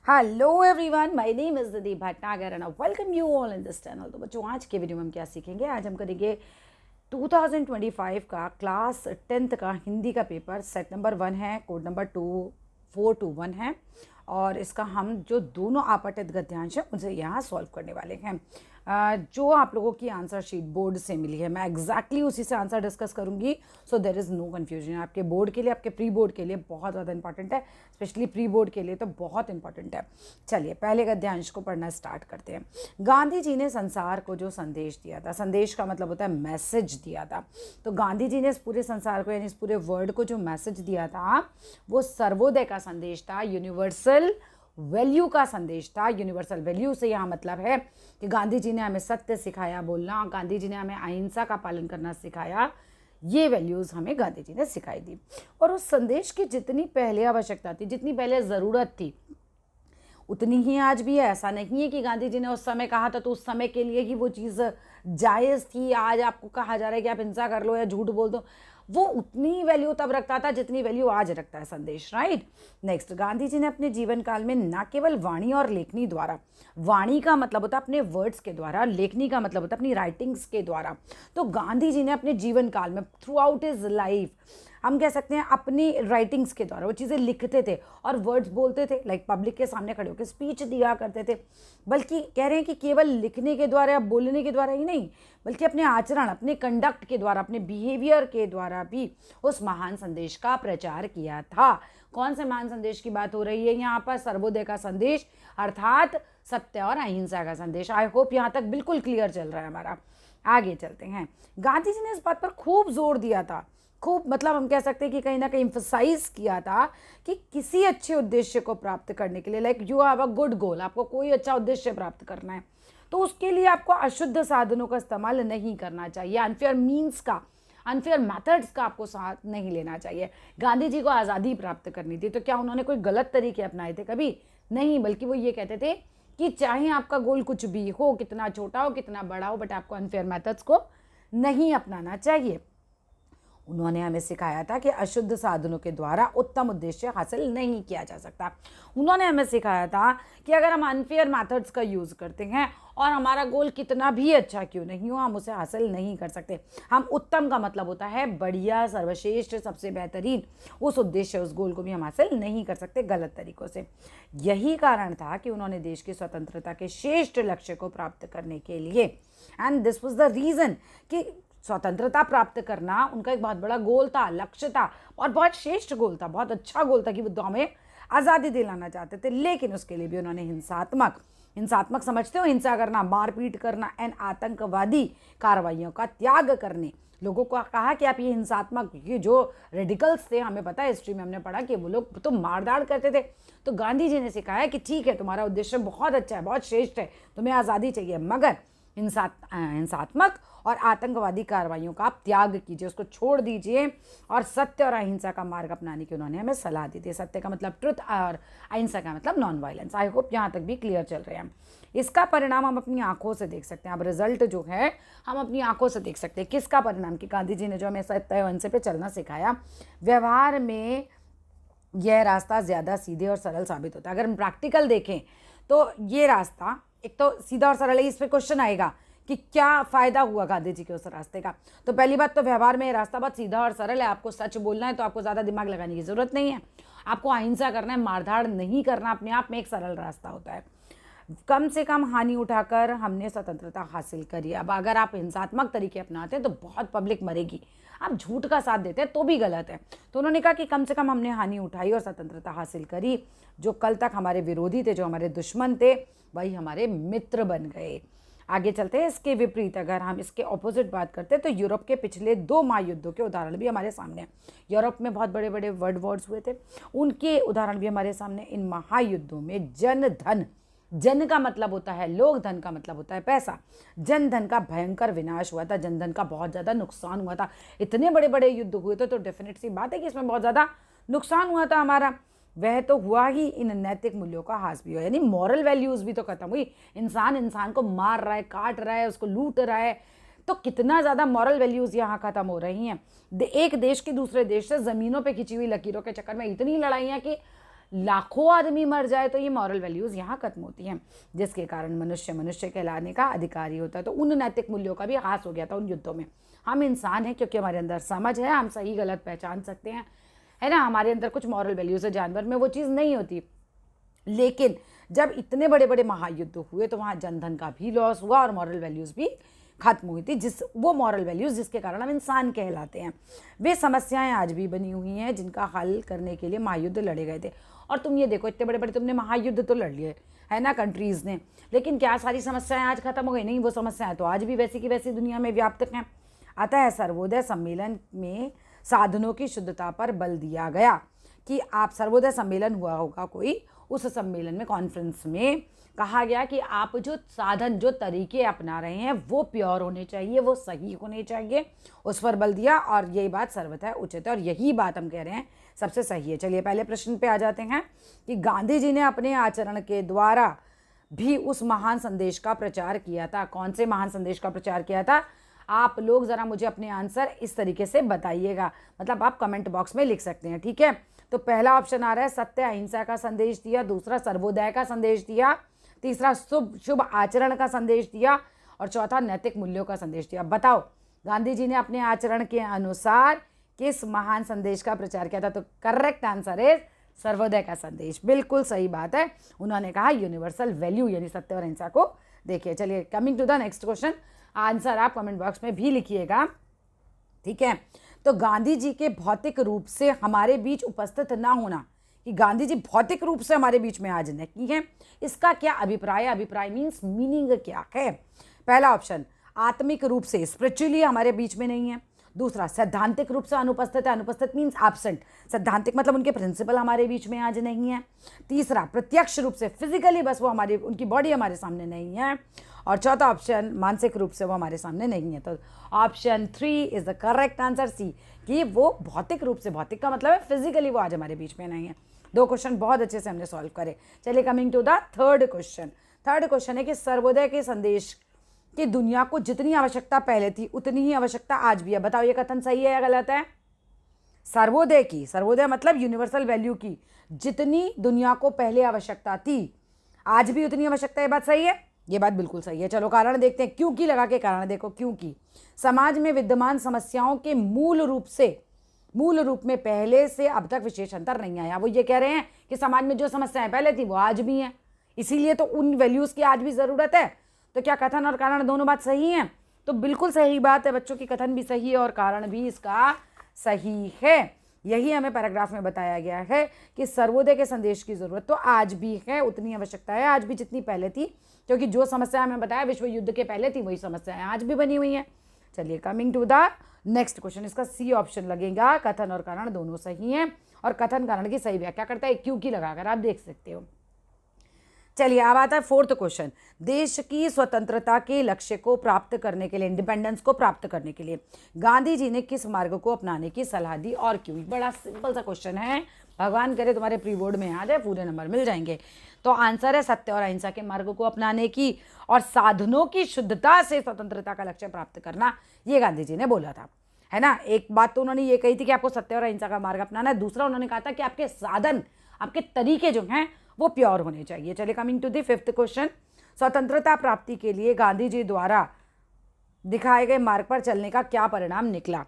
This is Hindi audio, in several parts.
Hello everyone, my name is Nidhi Bhatnagar and I welcome you all in this channel. तो बच्चों, आज के वीडियो में हम क्या सीखेंगे? आज हम करेंगे 2025 का क्लास 10th का हिंदी का पेपर। सेट नंबर 1 है, कोड नंबर 2421 है और इसका हम जो दोनों आपतित गद्यांश हैं उनसे यहाँ सॉल्व करने वाले हैं। जो आप लोगों की आंसर शीट बोर्ड से मिली है, मैं एग्जैक्टली उसी से आंसर डिस्कस करूंगी, सो देर इज़ नो कन्फ्यूजन। आपके बोर्ड के लिए, आपके प्री बोर्ड के लिए बहुत ज़्यादा इंपॉर्टेंट है, स्पेशली प्री बोर्ड के लिए तो बहुत इंपॉर्टेंट है। चलिए पहले गद्यांश को पढ़ना स्टार्ट करते हैं। गांधी जी ने संसार को जो संदेश दिया था, संदेश का मतलब होता है मैसेज दिया था, तो गांधी जी ने इस पूरे संसार को यानी इस पूरे वर्ल्ड को जो मैसेज दिया था वो सर्वोदय का संदेश था, यूनिवर्सल वैल्यू का संदेश था। यूनिवर्सल वैल्यू से यहाँ मतलब है कि गांधी जी ने हमें सत्य सिखाया बोलना, गांधी जी ने हमें अहिंसा का पालन करना सिखाया। ये वैल्यूज़ हमें गांधी जी ने सिखाई दी और उस संदेश की जितनी पहले आवश्यकता थी, जितनी पहले ज़रूरत थी, उतनी ही आज भी है। ऐसा नहीं है कि गांधी जी ने उस समय कहा था तो उस समय के लिए ही वो चीज़ जायज़ थी। आज आपको कहा जा रहा है कि आप हिंसा कर लो या झूठ बोल दो, वो उतनी वैल्यू तब रखता था जितनी वैल्यू आज रखता है संदेश, राइट। नेक्स्ट, गांधी जी ने अपने जीवन काल में न केवल वाणी और लेखनी द्वारा, वाणी का मतलब होता है अपने वर्ड्स के द्वारा, लेखनी का मतलब होता है अपनी राइटिंग्स के द्वारा, तो गांधी जी ने अपने जीवन काल में थ्रू आउट हिज लाइफ, हम कह सकते हैं अपनी राइटिंग्स के द्वारा वो चीज़ें लिखते थे और वर्ड्स बोलते थे, लाइक पब्लिक के सामने खड़े होकर स्पीच दिया करते थे। बल्कि कह रहे हैं कि केवल लिखने के द्वारा या बोलने के द्वारा ही नहीं, बल्कि अपने आचरण, अपने कंडक्ट के द्वारा, अपने बिहेवियर के द्वारा भी उस महान संदेश का प्रचार किया था। कौन से महान संदेश की बात हो रही है यहाँ पर? सर्वोदय का संदेश, अर्थात सत्य और अहिंसा का संदेश। आई होप यहाँ तक बिल्कुल क्लियर चल रहा है हमारा। आगे चलते हैं। गांधी जी ने इस बात पर खूब जोर दिया था, खूब मतलब हम कह सकते हैं कि कहीं ना कहीं एम्फसाइज किया था कि किसी अच्छे उद्देश्य को प्राप्त करने के लिए, like you have a good goal, आपको कोई अच्छा उद्देश्य प्राप्त करना है तो उसके लिए आपको अशुद्ध साधनों का इस्तेमाल नहीं करना चाहिए, अनफेयर मीन्स का, अनफेयर मेथड्स का आपको साथ नहीं लेना चाहिए। गांधी जी को आज़ादी प्राप्त करनी थी, तो क्या उन्होंने कोई गलत तरीके अपनाए थे? कभी नहीं, बल्कि वो ये कहते थे कि चाहे आपका गोल कुछ भी हो, कितना छोटा हो कितना बड़ा हो, बट आपको अनफेयर मेथड्स को नहीं अपनाना चाहिए। उन्होंने हमें सिखाया था कि अशुद्ध साधनों के द्वारा उत्तम उद्देश्य हासिल नहीं किया जा सकता। उन्होंने हमें सिखाया था कि अगर हम अनफेयर मेथड्स का यूज़ करते हैं और हमारा गोल कितना भी अच्छा क्यों नहीं हो, हम उसे हासिल नहीं कर सकते। हम उत्तम का मतलब होता है बढ़िया, सर्वश्रेष्ठ, सबसे बेहतरीन, उस उद्देश्य, उस गोल को भी हम हासिल नहीं कर सकते गलत तरीक़ों से। यही कारण था कि उन्होंने देश की स्वतंत्रता के श्रेष्ठ लक्ष्य को प्राप्त करने के लिए, and this was the reason कि स्वतंत्रता प्राप्त करना उनका एक बहुत बड़ा गोल था, लक्ष्य था और बहुत श्रेष्ठ गोल था, बहुत अच्छा गोल था कि वो हमें आज़ादी दिलाना चाहते थे। लेकिन उसके लिए भी उन्होंने हिंसात्मक समझते हो, हिंसा करना, मारपीट करना एंड आतंकवादी कार्रवाइयों का त्याग करने, लोगों को कहा कि आप ये हिंसात्मक, ये जो रेडिकल्स थे, हमें पता है हिस्ट्री में हमने पढ़ा कि वो लोग तो मारदाड़ करते थे, तो गांधी जी ने सिखाया कि ठीक है, तुम्हारा उद्देश्य बहुत अच्छा है, बहुत श्रेष्ठ है, तुम्हें आज़ादी चाहिए, मगर हिंसात्मक और आतंकवादी कार्रवाइयों का आप त्याग कीजिए, उसको छोड़ दीजिए और सत्य और अहिंसा का मार्ग अपनाने की उन्होंने हमें सलाह दी थी। सत्य का मतलब ट्रुथ और अहिंसा का मतलब नॉन वायलेंस। आई होप यहाँ तक भी क्लियर चल रहे हैं। इसका परिणाम हम अपनी आंखों से देख सकते हैं। अब रिजल्ट जो है हम अपनी आंखों से देख सकते हैं। किसका परिणाम? कि गांधी जी ने जो हमें सत्य और अहिंसा पे चलना सिखाया, व्यवहार में यह रास्ता ज़्यादा सीधे और सरल साबित होता है। अगर हम प्रैक्टिकल देखें तो ये रास्ता एक तो सीधा और सरल है। इस पर क्वेश्चन आएगा कि क्या फ़ायदा हुआ गांधी जी के उस रास्ते का। तो पहली बात तो व्यवहार में ये रास्ता बहुत सीधा और सरल है। आपको सच बोलना है तो आपको ज़्यादा दिमाग लगाने की ज़रूरत नहीं है। आपको अहिंसा करना है, मारधाड़ नहीं करना, अपने आप में एक सरल रास्ता होता है। कम से कम हानि उठाकर हमने स्वतंत्रता हासिल करी। अब अगर आप हिंसात्मक तरीके अपनाते हैं तो बहुत पब्लिक मरेगी। आप झूठ का साथ देते हैं तो भी गलत है। तो उन्होंने कहा कि कम से कम हमने हानि उठाई और स्वतंत्रता हासिल करी। जो कल तक हमारे विरोधी थे, जो हमारे दुश्मन थे, वही हमारे मित्र बन गए। आगे चलते हैं। इसके विपरीत अगर हम इसके ऑपोजिट बात करते हैं तो यूरोप के पिछले 2 महायुद्धों के उदाहरण भी हमारे सामने हैं। यूरोप में बहुत बड़े बड़े वर्ल्ड वॉर्स हुए थे, उनके उदाहरण भी हमारे सामने। इन महायुद्धों में जन धन, जन का मतलब होता है लोग, धन का मतलब होता है पैसा, जन धन का भयंकर विनाश हुआ था, जन धन का बहुत ज़्यादा नुकसान हुआ था। इतने बड़े बड़े युद्ध हुए थे तो डेफिनेट सी बात है कि इसमें बहुत ज़्यादा नुकसान हुआ था हमारा। वह तो हुआ ही, इन नैतिक मूल्यों का ह्रास भी हुआ, यानी मॉरल वैल्यूज़ भी तो खत्म हुई। इंसान को मार रहा है, काट रहा है, उसको लूट रहा है, तो कितना ज़्यादा मॉरल वैल्यूज़ यहाँ ख़त्म हो रही हैं। एक देश के दूसरे देश से ज़मीनों पे खिंची हुई लकीरों के चक्कर में इतनी लड़ाइयाँ कि लाखों आदमी मर जाए तो ये मॉरल वैल्यूज़ यहाँ खत्म होती हैं, जिसके कारण मनुष्य मनुष्य कहलाने का अधिकारी होता है। तो उन नैतिक मूल्यों का भी ह्रास हो गया था उन युद्धों में। हम इंसान हैं क्योंकि हमारे अंदर समझ है, हम सही गलत पहचान सकते हैं, है ना, हमारे अंदर कुछ मॉरल वैल्यूज़ है। जानवर में वो चीज़ नहीं होती। लेकिन जब इतने बड़े बड़े महायुद्ध हुए तो वहाँ जनधन का भी लॉस हुआ और मॉरल वैल्यूज़ भी खत्म हुई थी, वो मॉरल वैल्यूज़ जिसके कारण हम इंसान कहलाते हैं। वे समस्याएं आज भी बनी हुई हैं जिनका हल करने के लिए महायुद्ध लड़े गए थे। और तुम ये देखो, इतने बड़े बड़े तुमने महायुद्ध तो लड़ लिए, है ना, कंट्रीज़ ने, लेकिन क्या सारी समस्याएं आज खत्म हो गई? नहीं, वो समस्याएं तो आज भी वैसी की वैसी दुनिया में व्याप्त हैं। अतः सर्वोदय सम्मेलन में साधनों की शुद्धता पर बल दिया गया कि आप, सर्वोदय सम्मेलन हुआ होगा कोई, उस सम्मेलन में, कॉन्फ्रेंस में कहा गया कि आप जो साधन, जो तरीके अपना रहे हैं वो प्योर होने चाहिए, वो सही होने चाहिए, उस पर बल दिया। और यही बात सर्वथा उचित है और यही बात हम कह रहे हैं सबसे सही है। चलिए पहले प्रश्न पे आ जाते हैं कि गांधी जी ने अपने आचरण के द्वारा भी उस महान संदेश का प्रचार किया था। कौन से महान संदेश का प्रचार किया था? आप लोग ज़रा मुझे अपने आंसर इस तरीके से बताइएगा, मतलब आप कमेंट बॉक्स में लिख सकते हैं, ठीक है। तो पहला ऑप्शन आ रहा है सत्य अहिंसा का संदेश दिया, दूसरा सर्वोदय का संदेश दिया, तीसरा शुभ आचरण का संदेश दिया और चौथा नैतिक मूल्यों का संदेश दिया। बताओ गांधी जी ने अपने आचरण के अनुसार किस महान संदेश का प्रचार किया था? तो करेक्ट आंसर है सर्वोदय का संदेश। बिल्कुल सही बात है, उन्होंने कहा यूनिवर्सल वैल्यू यानी सत्य और अहिंसा को देखिए। चलिए coming to the next question, answer आप कमेंट बॉक्स में भी लिखिएगा, ठीक है। तो गांधी जी के भौतिक रूप से हमारे बीच उपस्थित ना होना, कि गांधी जी भौतिक रूप से हमारे बीच में आज नहीं है, इसका क्या अभिप्राय? अभिप्राय मीन्स मीनिंग क्या है? पहला ऑप्शन, आत्मिक रूप से स्पिरिचुअली हमारे बीच में नहीं है। दूसरा, सैद्धांतिक रूप से अनुपस्थित है, अनुपस्थित मीन्स एब्सेंट, सैद्धांतिक मतलब उनके प्रिंसिपल हमारे बीच में आज नहीं है। तीसरा, प्रत्यक्ष रूप से फिजिकली बस वो हमारी, उनकी बॉडी हमारे सामने नहीं है। और चौथा ऑप्शन, मानसिक रूप से वो हमारे सामने नहीं है। तो option 3 is the correct answer, C, कि वो भौतिक रूप से, भौतिक का मतलब है फिजिकली वो आज हमारे बीच में नहीं है। दो क्वेश्चन बहुत अच्छे से हमने सॉल्व करे। चलिए coming to the third question. Third question है कि सर्वोदय के संदेश कि दुनिया को जितनी आवश्यकता पहले थी उतनी ही आवश्यकता आज भी है। बताओ ये कथन सही है या गलत है? सर्वोदय की, सर्वोदय मतलब यूनिवर्सल वैल्यू की, जितनी दुनिया को पहले आवश्यकता थी आज भी उतनी आवश्यकता, ये बात सही है? ये बात बिल्कुल सही है। चलो कारण देखते हैं, क्योंकि लगा के कारण देखो। क्योंकि समाज में विद्यमान समस्याओं के मूल रूप में पहले से अब तक विशेष अंतर नहीं आया। वो ये कह रहे हैं कि समाज में जो समस्याएं पहले थी वो आज भी हैं, इसीलिए तो उन वैल्यूज की आज भी जरूरत है। तो क्या कथन और कारण दोनों बात सही है? तो बिल्कुल सही बात है बच्चों की, कथन भी सही है और कारण भी इसका सही है। यही हमें पैराग्राफ में बताया गया है कि सर्वोदय के संदेश की जरूरत तो आज भी है, उतनी आवश्यकता है आज भी जितनी पहले थी, क्योंकि जो समस्या हमें बताया विश्व युद्ध के पहले थी वही समस्याएं आज भी बनी हुई हैं। चलिए coming to the next question, इसका सी ऑप्शन लगेगा, कथन और कारण दोनों सही हैं और कथन कारण की सही व्याख्या करता है क्योंकि लगाकर, आप देख सकते हो। चलिए अब आता है फोर्थ क्वेश्चन, देश की स्वतंत्रता के लक्ष्य को प्राप्त करने के लिए, इंडिपेंडेंस को प्राप्त करने के लिए गांधी जी ने किस मार्ग को अपनाने की सलाह दी और क्यों? बड़ा सिंपल सा क्वेश्चन है, भगवान करे तुम्हारे प्री बोर्ड में आ जाए, पूरे नंबर मिल जाएंगे। तो आंसर है सत्य और अहिंसा के मार्ग को अपनाने की और साधनों की शुद्धता से स्वतंत्रता का लक्ष्य प्राप्त करना, ये गांधी जी ने बोला था, है ना। एक बात तो उन्होंने ये कही थी कि आपको सत्य और अहिंसा का मार्ग अपनाना है, दूसरा उन्होंने कहा था कि आपके साधन, आपके तरीके जो हैं वो प्योर होने चाहिए। चलिए coming to the fifth question, स्वतंत्रता प्राप्ति के लिए गांधी जी द्वारा दिखाए गए मार्ग पर चलने का क्या परिणाम निकला?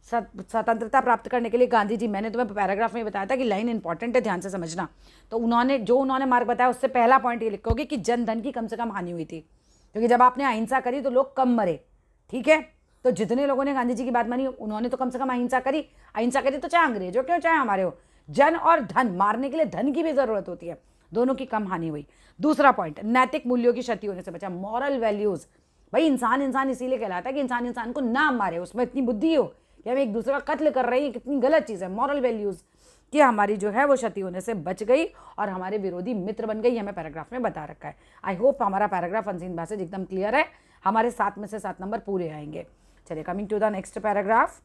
स्वतंत्रता प्राप्त करने के लिए गांधी जी, मैंने तुम्हें पैराग्राफ में बताया था कि लाइन इंपॉर्टेंट है, ध्यान से समझना। तो उन्होंने मार्ग बताया, उससे पहला पॉइंट ये लिखोगे कि जन धन की कम से कम हानि हुई थी, क्योंकि जब आपने अहिंसा करी तो लोग कम मरे, ठीक है। तो जितने लोगों ने गांधी जी की बात मानी उन्होंने तो कम से कम अहिंसा करी। अहिंसा करी तो चाहे अंग्रेज हो क्यों चाहे हमारे हो, जन और धन, मारने के लिए धन की भी जरूरत होती है, दोनों की कम हानि हुई। दूसरा पॉइंट, नैतिक मूल्यों की क्षति होने से बचा, मॉरल वैल्यूज। भाई इंसान इसीलिए कहलाता है कि इंसान को ना मारे, उसमें इतनी बुद्धि हो कि हम एक दूसरे का कत्ल कर रहे हैं, कितनी गलत चीज़ है। मॉरल वैल्यूज कि हमारी जो है वो क्षति होने से बच गई और हमारे विरोधी मित्र बन गई, हमें पैराग्राफ में बता रखा है। आई होप हमारा पैराग्राफ अनसीन मैसेज एकदम क्लियर है, हमारे 7 में से 7 नंबर पूरे आएंगे। चलिए coming to the next paragraph,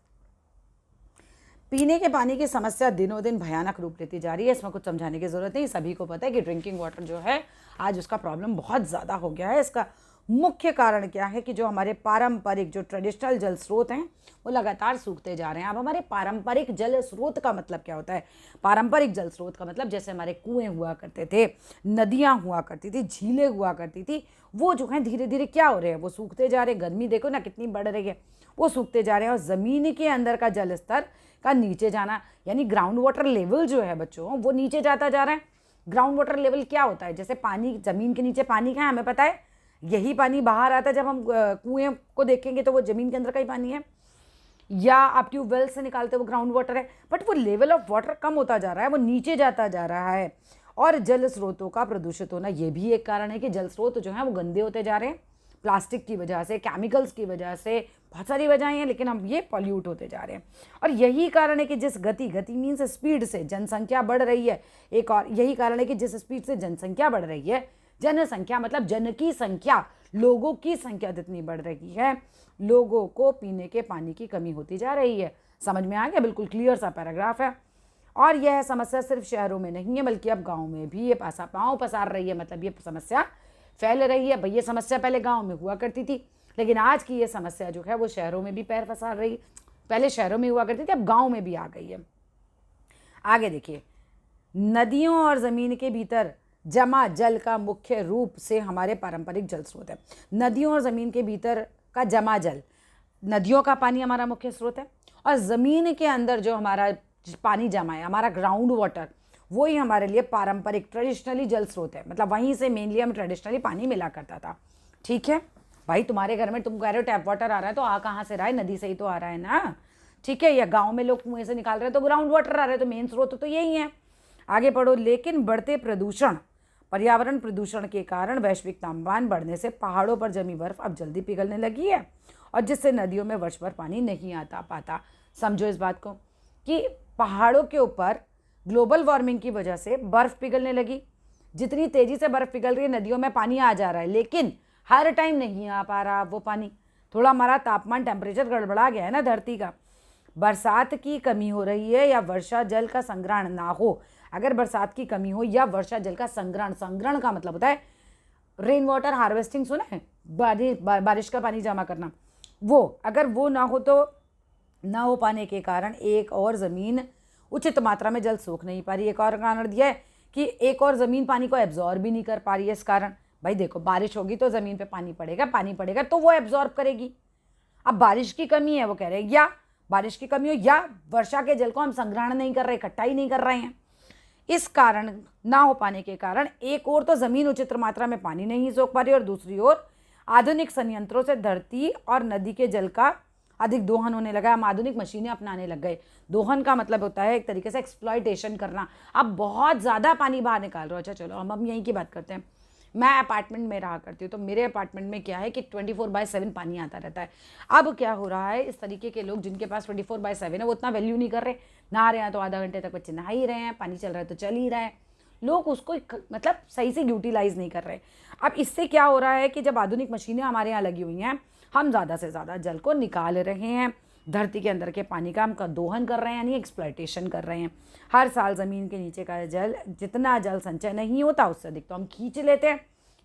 पीने के पानी की समस्या दिनों दिन भयानक रूप लेती जा रही है। इसमें कुछ समझाने की जरूरत नहीं, सभी को पता है कि ड्रिंकिंग वाटर जो है आज उसका प्रॉब्लम बहुत ज़्यादा हो गया है, इसका मुख्य कारण क्या है कि जो हमारे पारंपरिक जो ट्रेडिशनल जल स्रोत हैं वो लगातार सूखते जा रहे हैं। अब हमारे पारंपरिक जल स्रोत का मतलब क्या होता है? पारंपरिक जल स्रोत का मतलब जैसे हमारे कुएं हुआ करते थे, नदियां हुआ करती थी, झीलें हुआ करती थी, वो जो है धीरे धीरे क्या हो रहे हैं, वो सूखते जा रहे हैं। गर्मी देखो ना कितनी बढ़ रही है, वो सूखते जा रहे हैं। और ज़मीन के अंदर का जल स्तर का नीचे जाना, यानी ग्राउंड वाटर लेवल जो है बच्चों, वो नीचे जाता जा रहा है। ग्राउंड वाटर लेवल क्या होता है? जैसे पानी, ज़मीन के नीचे पानी का है, हमें पता है, यही पानी बाहर आता है। जब हम कुएं को देखेंगे तो वो ज़मीन के अंदर का ही पानी है, या आप ट्यूबवेल से निकालते वो ग्राउंड वाटर है। बट वो लेवल ऑफ वाटर कम होता जा रहा है, वो नीचे जाता जा रहा है। और जल स्रोतों का प्रदूषित होना ये भी एक कारण है कि जल स्रोत जो है वो गंदे होते जा रहे हैं, प्लास्टिक की वजह से, केमिकल्स की वजह से, बहुत सारी वजहें हैं, लेकिन हम ये पॉल्यूट होते जा रहे हैं। और यही कारण है कि जिस गति मीन्स स्पीड से जनसंख्या बढ़ रही है, एक और यही कारण है कि जिस स्पीड से जनसंख्या बढ़ रही है, जनसंख्या मतलब जन की संख्या, लोगों की संख्या जितनी बढ़ रही है, लोगों को पीने के पानी की कमी होती जा रही है। समझ में आ गया? बिल्कुल क्लियर सा पैराग्राफ है। और यह समस्या सिर्फ शहरों में नहीं है, बल्कि अब गाँव में भी ये पाँव पसार रही है। मतलब ये समस्या फैल रही है। भाई ये समस्या पहले गाँव में हुआ करती थी, लेकिन आज की ये समस्या जो है वो शहरों में भी पैर पसार रही। पहले शहरों में हुआ करती थी, अब गाँव में भी आ गई है। आगे देखिए, नदियों और ज़मीन के भीतर जमा जल का मुख्य रूप से हमारे पारंपरिक जल स्रोत है। नदियों और ज़मीन के भीतर का जमा जल, नदियों का पानी हमारा मुख्य स्रोत है, और ज़मीन के अंदर जो हमारा पानी जमा है, हमारा ग्राउंड वाटर, वही हमारे लिए पारंपरिक ट्रेडिशनली जल स्रोत है। मतलब वहीं से मेनली हम ट्रेडिशनली पानी मिला करता था। ठीक है भाई, तुम्हारे घर में तुम कह रहे हो टैप वाटर आ रहा है, तो आ कहाँ से रहा है? नदी से ही तो आ रहा है ना। ठीक है, या गाँव में लोग कुएं से निकाल रहे हैं तो ग्राउंड वाटर आ रहा है, तो मेन स्रोत तो यही है। आगे पढ़ो। लेकिन बढ़ते प्रदूषण, पर्यावरण प्रदूषण के कारण वैश्विक तापमान बढ़ने से पहाड़ों पर जमी बर्फ अब जल्दी पिघलने लगी है, और जिससे नदियों में वर्ष भर पानी नहीं आता पाता। समझो इस बात को कि पहाड़ों के ऊपर ग्लोबल वार्मिंग की वजह से बर्फ़ पिघलने लगी। जितनी तेज़ी से बर्फ़ पिघल रही है, नदियों में पानी आ जा रहा है, लेकिन हर टाइम नहीं आ पा रहा वो पानी। थोड़ा हमारा तापमान, टेम्परेचर गड़बड़ा गया है ना धरती का। बरसात की कमी हो रही है या वर्षा जल का संग्रहण ना हो। अगर बरसात की कमी हो या वर्षा जल का संग्रहण, संग्रहण का मतलब होता है रेन वाटर हार्वेस्टिंग, सुना है? बारिश का पानी जमा करना। वो अगर वो ना हो, तो ना हो पाने के कारण एक और ज़मीन उचित मात्रा में जल सोख नहीं पा रही। एक और कारण दिया है कि एक और ज़मीन पानी को एब्जॉर्ब भी नहीं कर पा रही है। इस कारण भाई देखो, बारिश होगी तो ज़मीन पे पानी पड़ेगा तो वो एब्जॉर्ब करेगी। अब बारिश की कमी है, वो कह रहे हैं, या बारिश की कमी हो या वर्षा के जल को हम संग्रहण नहीं कर रहे, इकट्ठा ही नहीं कर रहे हैं। इस कारण ना हो पाने के कारण एक और तो ज़मीन उचित मात्रा में पानी नहीं सोख पा रही, और दूसरी ओर आधुनिक संयंत्रों से धरती और नदी के जल का अधिक दोहन होने लगा। हम आधुनिक मशीनें अपनाने लग गए। दोहन का मतलब होता है एक तरीके से एक्सप्लॉयटेशन करना। अब बहुत ज़्यादा पानी बाहर निकाल रहे हो। अच्छा चलो हम यहीं की बात करते हैं। मैं अपार्टमेंट में रहा करती हूँ, तो मेरे अपार्टमेंट में क्या है कि 24/7 पानी आता रहता है। अब क्या हो रहा है, इस तरीके के लोग जिनके पास 24/7 है, वो उतना वैल्यू नहीं कर रहे। नहा रहे हैं तो आधा घंटे तक बच्चे नहा ही रहे हैं, पानी चल रहा है तो चल ही रहा है, लोग उसको मतलब सही से यूटिलाइज नहीं कर रहे। अब इससे क्या हो रहा है कि जब आधुनिक मशीनें हमारे यहाँ लगी हुई हैं, हम ज़्यादा से ज़्यादा जल को निकाल रहे हैं, धरती के अंदर के पानी का हम दोहन कर रहे हैं, यानी एक्सप्लॉयटेशन कर रहे हैं। हर साल ज़मीन के नीचे का जल, जितना जल संचय नहीं होता उससे अधिक तो हम खींच लेते हैं।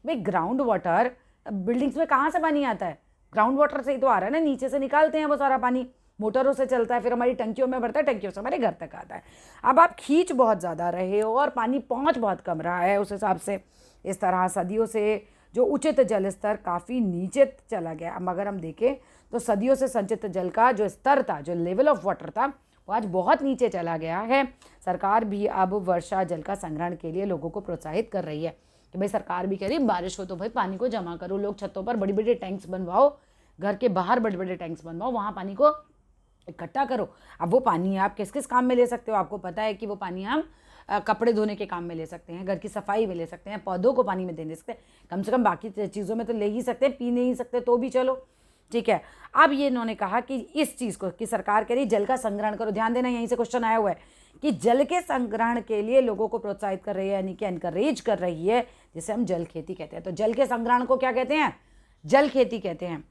भाई ग्राउंड वाटर, बिल्डिंग्स में कहाँ से पानी आता है? ग्राउंड वाटर से ही तो आ रहा है ना, नीचे से निकालते हैं वो सारा पानी, मोटरों से चलता है, फिर हमारी टंकियों में भरता है, टंकियों से हमारे घर तक आता है। अब आप खींच बहुत ज़्यादा रहे हो और पानी पहुँच बहुत कम रहा है, उस हिसाब से इस तरह सदियों से जो उचित जल स्तर काफ़ी नीचे चला गया। अब अगर हम देखें तो सदियों से संचित जल का जो स्तर था, जो लेवल ऑफ वाटर था, वो आज बहुत नीचे चला गया है। सरकार भी अब वर्षा जल का संग्रहण के लिए लोगों को प्रोत्साहित कर रही है कि भाई सरकार भी कह रही बारिश हो तो भाई पानी को जमा करो, लोग छतों पर बड़ी बड़ी टैंक्स बनवाओ, घर के बाहर बड़े बड़े टैंक्स बनवाओ, वहाँ पानी को इकट्ठा करो। अब वो पानी आप किस किस काम में ले सकते हो? आपको पता है कि वो पानी हम कपड़े धोने के काम में ले सकते हैं, घर की सफाई में ले सकते हैं, पौधों को पानी में दे सकते हैं, कम से कम बाकी चीज़ों में तो ले ही सकते हैं, पी नहीं सकते तो भी चलो ठीक है। अब ये इन्होंने कहा कि इस चीज़ को कि सरकार कह रही जल का संग्रहण करो। ध्यान देना, यहीं से क्वेश्चन आया हुआ है कि जल के संग्रहण के लिए लोगों को प्रोत्साहित कर रही है, यानी कि एनकरेज कर रही है, जिसे हम जल खेती कहते हैं। तो जल के संग्रहण को क्या कहते हैं? जल खेती कहते हैं।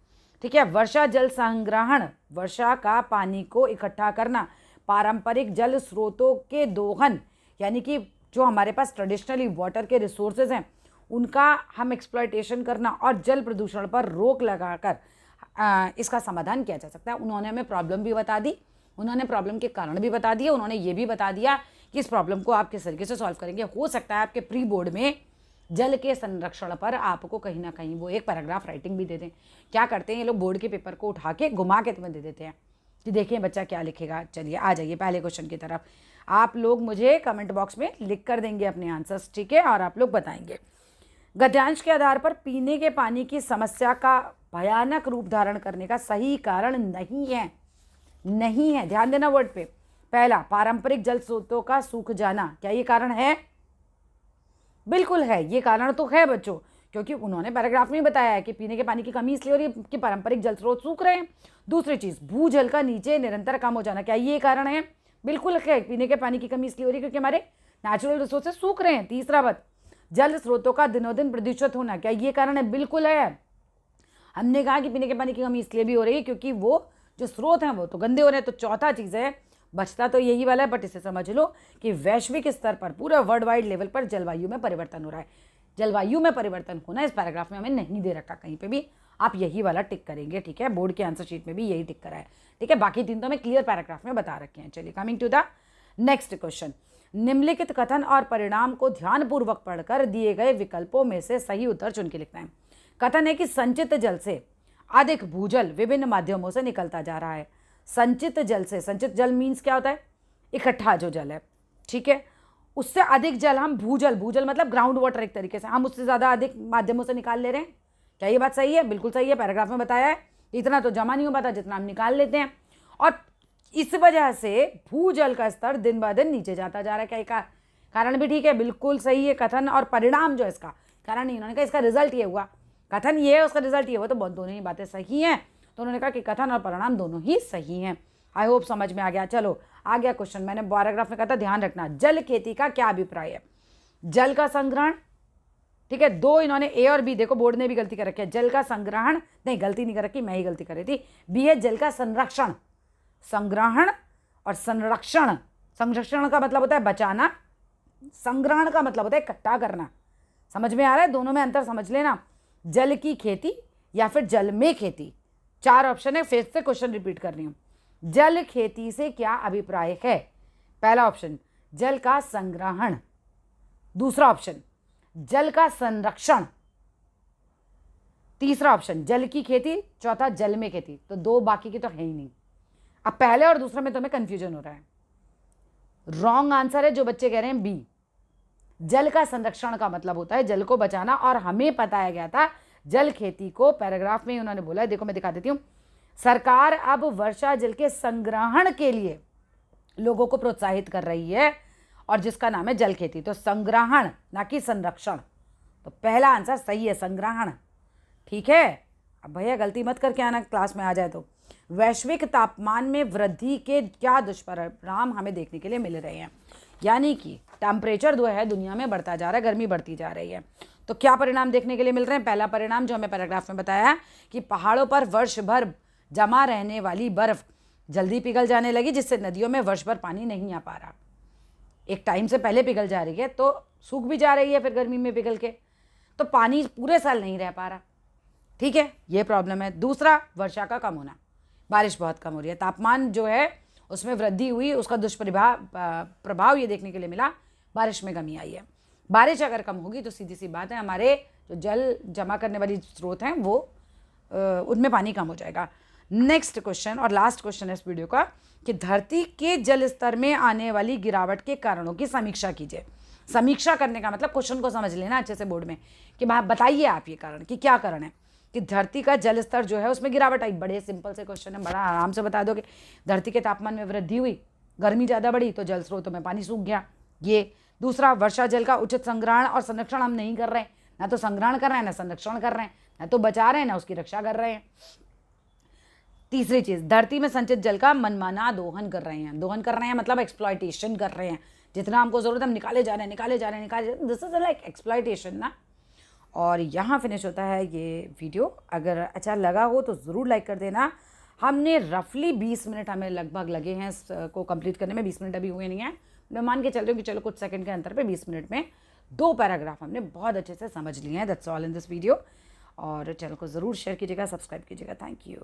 ठीक है। वर्षा जल संग्रहण, वर्षा का पानी को इकट्ठा करना, पारंपरिक जल स्रोतों के दोहन, यानी कि जो हमारे पास ट्रेडिशनली वाटर के रिसोर्सेज हैं उनका हम एक्सप्लॉयटेशन करना और जल प्रदूषण पर रोक लगाकर इसका समाधान किया जा सकता है। उन्होंने हमें प्रॉब्लम भी बता दी, उन्होंने प्रॉब्लम के कारण भी बता दिए, उन्होंने ये भी बता दिया कि इस प्रॉब्लम को आप किस तरीके से सॉल्व करेंगे। हो सकता है आपके प्री बोर्ड में जल के संरक्षण पर आपको कहीं ना कहीं वो एक पैराग्राफ राइटिंग भी दे दें। क्या करते हैं ये लोग, बोर्ड के पेपर को उठा के घुमा के तुम्हें दे देते हैं कि देखिए बच्चा क्या लिखेगा। चलिए आ जाइए पहले क्वेश्चन की तरफ। आप लोग मुझे कमेंट बॉक्स में लिख कर देंगे अपने आंसर्स, ठीक है, और आप लोग बताएंगे। गद्यांश के आधार पर पीने के पानी की समस्या का भयानक रूप धारण करने का सही कारण नहीं है, नहीं है, ध्यान देना वर्ड पे। पहला, पारंपरिक जल स्रोतों का सूख जाना। क्या ये कारण है? बिल्कुल है, ये कारण तो है बच्चों, क्योंकि उन्होंने पैराग्राफ में बताया है कि पीने के पानी की कमी इसलिए हो रही है कि पारंपरिक जल स्रोत सूख रहे हैं। दूसरी चीज, भूजल का नीचे निरंतर कम हो जाना। क्या ये कारण है? बिल्कुल है, पीने के पानी की कमी इसलिए हो रही है क्योंकि हमारे नेचुरल रिसोर्सेज सूख रहे हैं। तीसरा बात, जल स्रोतों का दिनों दिन प्रदूषित होना। क्या ये कारण है? बिल्कुल है। हमने कहा कि पीने के पानी की कमी इसलिए भी हो रही है क्योंकि वो जो स्रोत हैं वो तो गंदे हो रहे हैं। तो चौथा चीज़ है, बचता तो यही वाला है, बट इसे समझ लो कि वैश्विक स्तर पर पूरा वर्ल्ड वाइड लेवल पर जलवायु में परिवर्तन हो रहा है। जलवायु में परिवर्तन होना इस पैराग्राफ में हमें नहीं दे रखा कहीं पे भी, आप यही वाला टिक करेंगे, ठीक है। बोर्ड के आंसर शीट में भी यही टिक करा है, ठीक है। बाकी तीन तो हमें क्लियर पैराग्राफ में बता रखे हैं। चलिए coming to the next question. निम्नलिखित कथन और परिणाम को ध्यानपूर्वक पढ़कर दिए गए विकल्पों में से सही उत्तर चुन के लिखना है। कथन है कि संचित जल से अधिक भूजल विभिन्न माध्यमों से निकलता जा रहा है। संचित जल से, संचित जल मीन्स क्या होता है? इकट्ठा जो जल है, ठीक है, उससे अधिक जल हम भूजल, भूजल मतलब ग्राउंड वाटर, एक तरीके से हम उससे ज़्यादा अधिक माध्यमों से निकाल ले रहे हैं। क्या ये बात सही है? बिल्कुल सही है, पैराग्राफ में बताया है। इतना तो जमा नहीं हो पाता जितना हम निकाल लेते हैं, और इस वजह से भूजल का स्तर दिन ब दिन नीचे जाता जा रहा है। क्या ये कारण भी ठीक है? बिल्कुल सही है। कथन और परिणाम जो इसका कारण नहीं, उन्होंने कहा इसका रिजल्ट ये हुआ, कथन ये है उसका रिजल्ट ये हुआ, तो बहुत दोनों ही बातें सही हैं। तो उन्होंने कहा कि कथन और परिणाम दोनों ही सही हैं। आई होप समझ में आ गया। चलो आ गया क्वेश्चन। मैंने पैराग्राफ में कहा था ध्यान रखना, जल खेती का क्या अभिप्राय है? जल का संग्रहण, ठीक है। दो इन्होंने ए और बी, देखो बोर्ड ने भी गलती कर रखी है। जल का संग्रहण, नहीं गलती नहीं कर रखी, मैं ही गलती कर रही थी। बी है जल का संरक्षण। संग्रहण और संरक्षण, संरक्षण का मतलब होता है बचाना, संग्रहण का मतलब होता है इकट्ठा करना। समझ में आ रहा है? दोनों में अंतर समझ लेना। जल की खेती या फिर जल में खेती, चार ऑप्शन है। फिर से क्वेश्चन रिपीट कर रही हूं। जल खेती से क्या अभिप्राय है? पहला ऑप्शन जल का संग्रहण, दूसरा ऑप्शन जल का संरक्षण, तीसरा ऑप्शन जल की खेती, चौथा जल में खेती। तो दो बाकी की तो है ही नहीं। अब पहले और दूसरे में तुम्हें कंफ्यूजन हो रहा है। रॉन्ग आंसर है जो बच्चे कह रहे हैं बी। जल का संरक्षण का मतलब होता है जल को बचाना, और हमें बताया गया था जल खेती को, पैराग्राफ में उन्होंने बोला है, देखो मैं दिखा देती हूं। सरकार अब वर्षा जल के संग्रहण के लिए लोगों को प्रोत्साहित कर रही है, और जिसका नाम है जल खेती। तो संग्रहण ना कि संरक्षण। तो पहला आंसर सही है, संग्रहण, ठीक है। अब भैया गलती मत करके आना क्लास में आ जाए तो। वैश्विक तापमान में वृद्धि के क्या दुष्परिणाम हमें देखने के लिए मिल रहे हैं? यानी कि टेम्परेचर जो है दुनिया में बढ़ता जा रहा है, गर्मी बढ़ती जा रही है। तो क्या परिणाम देखने के लिए मिल रहे हैं? पहला परिणाम जो हमें पैराग्राफ में बताया है कि पहाड़ों पर वर्ष भर जमा रहने वाली बर्फ जल्दी पिघल जाने लगी, जिससे नदियों में वर्ष भर पानी नहीं आ पा रहा। एक टाइम से पहले पिघल जा रही है तो सूख भी जा रही है फिर गर्मी में पिघल के, तो पानी पूरे साल नहीं रह पा रहा, ठीक है, ये प्रॉब्लम है। दूसरा, वर्षा का कम होना, बारिश बहुत कम हो रही है। तापमान जो है उसमें वृद्धि हुई, उसका प्रभाव ये देखने के लिए मिला, बारिश में कमी आई है। बारिश अगर कम होगी तो सीधी सी बात है हमारे जो जल जमा करने वाली स्रोत हैं वो उनमें पानी कम हो जाएगा। नेक्स्ट क्वेश्चन और लास्ट क्वेश्चन है इस वीडियो का कि धरती के जल स्तर में आने वाली गिरावट के कारणों की समीक्षा कीजिए। समीक्षा करने का मतलब क्वेश्चन को समझ लेना अच्छे से बोर्ड में कि बताइए आप ये कारण कि क्या कारण है कि धरती का जल स्तर जो है उसमें गिरावट आई। बड़े सिंपल से क्वेश्चन है, बड़ा आराम से बता दोगे। धरती के तापमान में वृद्धि हुई, गर्मी ज़्यादा बढ़ी तो जल स्रोतों में पानी सूख गया, ये। दूसरा, वर्षा जल का उचित संग्रहण और संरक्षण हम नहीं कर रहे हैं, ना तो संग्रहण कर रहे हैं ना संरक्षण कर रहे हैं, ना तो बचा रहे हैं ना उसकी रक्षा कर रहे हैं। तीसरी चीज़, धरती में संचित जल का मनमाना दोहन कर रहे हैं। दोहन कर रहे हैं मतलब एक्सप्लॉयटेशन कर रहे हैं, जितना हमको ज़रूरत है हम निकाले जा रहे हैं, दिस इज लाइक एक्सप्लॉयटेशन ना। और यहाँ फिनिश होता है ये वीडियो। अगर अच्छा लगा हो तो ज़रूर लाइक कर देना। हमने रफली 20 मिनट हमें लगभग लगे हैं इसको कंप्लीट करने में, 20 मिनट अभी हुए नहीं हैं। मैं मान के चल रही हूँ कि चलो कुछ सेकंड के अंतर पे 20 मिनट में 2 पैराग्राफ हमने बहुत अच्छे से समझ लिए हैं। That's all in this video. और चैनल को ज़रूर शेयर कीजिएगा, सब्सक्राइब कीजिएगा। Thank you.